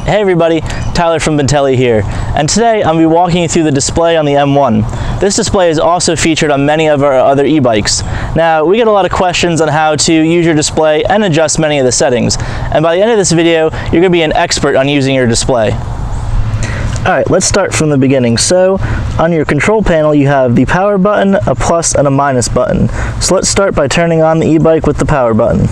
Hey everybody, Tyler from Bintelli here, and today I'm going to be walking you through the display on the M1. This display is also featured on many of our other e-bikes. Now, we get a lot of questions on how to use your display and adjust many of the settings, and by the end of this video, you're going to be an expert on using your display. Alright, let's start from the beginning. So, on your control panel you have the power button, a plus, and a minus button. So let's start by turning on the e-bike with the power button.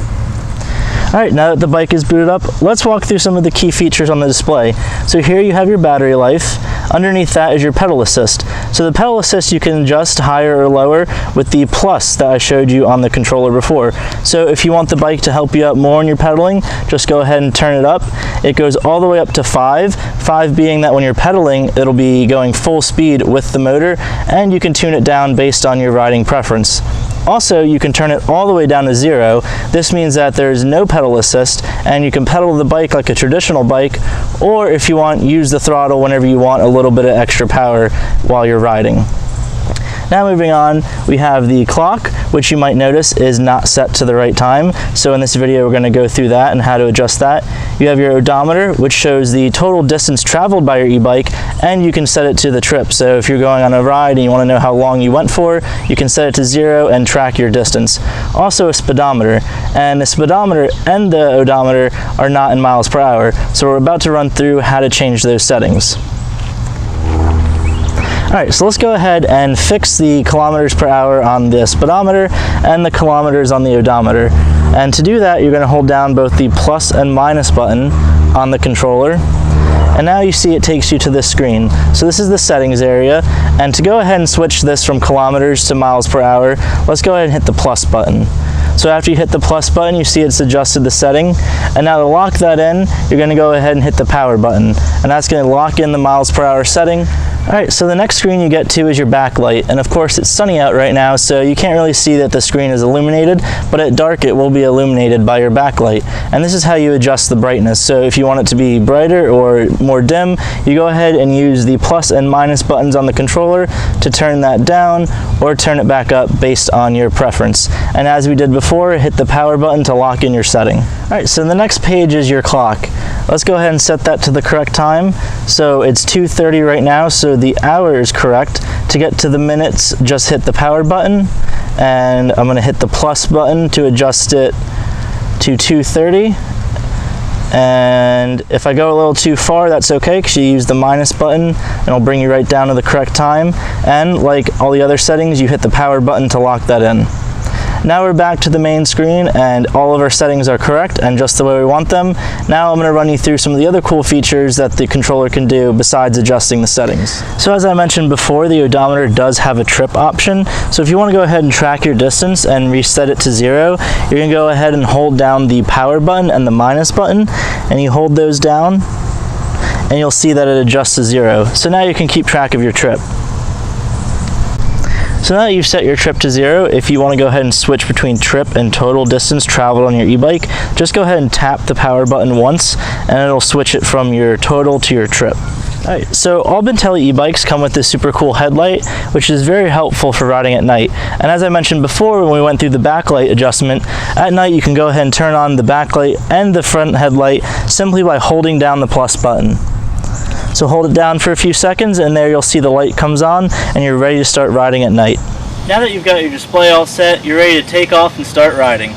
Alright, now that the bike is booted up, let's walk through some of the key features on the display. So here you have your battery life. Underneath that is your pedal assist. So the pedal assist you can adjust higher or lower with the plus that I showed you on the controller before. So if you want the bike to help you out more in your pedaling, just go ahead and turn it up. It goes all the way up to 5. 5 being that when you're pedaling, it'll be going full speed with the motor, and you can tune it down based on your riding preference. Also, you can turn it all the way down to 0. This means that there's no pedal assist and you can pedal the bike like a traditional bike, or if you want, use the throttle whenever you want a little bit of extra power while you're riding. Now moving on, we have the clock, which you might notice is not set to the right time. So in this video, we're going to go through that and how to adjust that. You have your odometer, which shows the total distance traveled by your e-bike, and you can set it to the trip. So if you're going on a ride and you want to know how long you went for, you can set it to 0 and track your distance. Also a speedometer, and the speedometer and the odometer are not in miles per hour. So we're about to run through how to change those settings. Alright, so let's go ahead and fix the kilometers per hour on the speedometer and the kilometers on the odometer. And to do that, you're going to hold down both the plus and minus button on the controller. And now you see it takes you to this screen. So this is the settings area. And to go ahead and switch this from kilometers to miles per hour, let's go ahead and hit the plus button. So after you hit the plus button, you see it's adjusted the setting. And now to lock that in, you're going to go ahead and hit the power button. And that's going to lock in the miles per hour setting. Alright, so the next screen you get to is your backlight, and of course it's sunny out right now, so you can't really see that the screen is illuminated, but at dark it will be illuminated by your backlight. And this is how you adjust the brightness. So if you want it to be brighter or more dim, you go ahead and use the plus and minus buttons on the controller to turn that down or turn it back up based on your preference. And as we did before, hit the power button to lock in your setting. Alright, so the next page is your clock. Let's go ahead and set that to the correct time. So it's 2:30 right now, so the hour is correct. To get to the minutes, just hit the power button, and I'm going to hit the plus button to adjust it to 2:30. And if I go a little too far, that's okay, because you use the minus button and it'll bring you right down to the correct time. And like all the other settings, you hit the power button to lock that in. Now we're back to the main screen and all of our settings are correct and just the way we want them. Now I'm going to run you through some of the other cool features that the controller can do besides adjusting the settings. So as I mentioned before, the odometer does have a trip option. So if you want to go ahead and track your distance and reset it to 0, you're going to go ahead and hold down the power button and the minus button, and you hold those down and you'll see that it adjusts to 0. So now you can keep track of your trip. So now that you've set your trip to 0, if you want to go ahead and switch between trip and total distance traveled on your e-bike, just go ahead and tap the power button once and it'll switch it from your total to your trip. Alright, so all Bintelli e-bikes come with this super cool headlight, which is very helpful for riding at night. And as I mentioned before when we went through the backlight adjustment, at night you can go ahead and turn on the backlight and the front headlight simply by holding down the plus button. So hold it down for a few seconds and there you'll see the light comes on and you're ready to start riding at night. Now that you've got your display all set, you're ready to take off and start riding.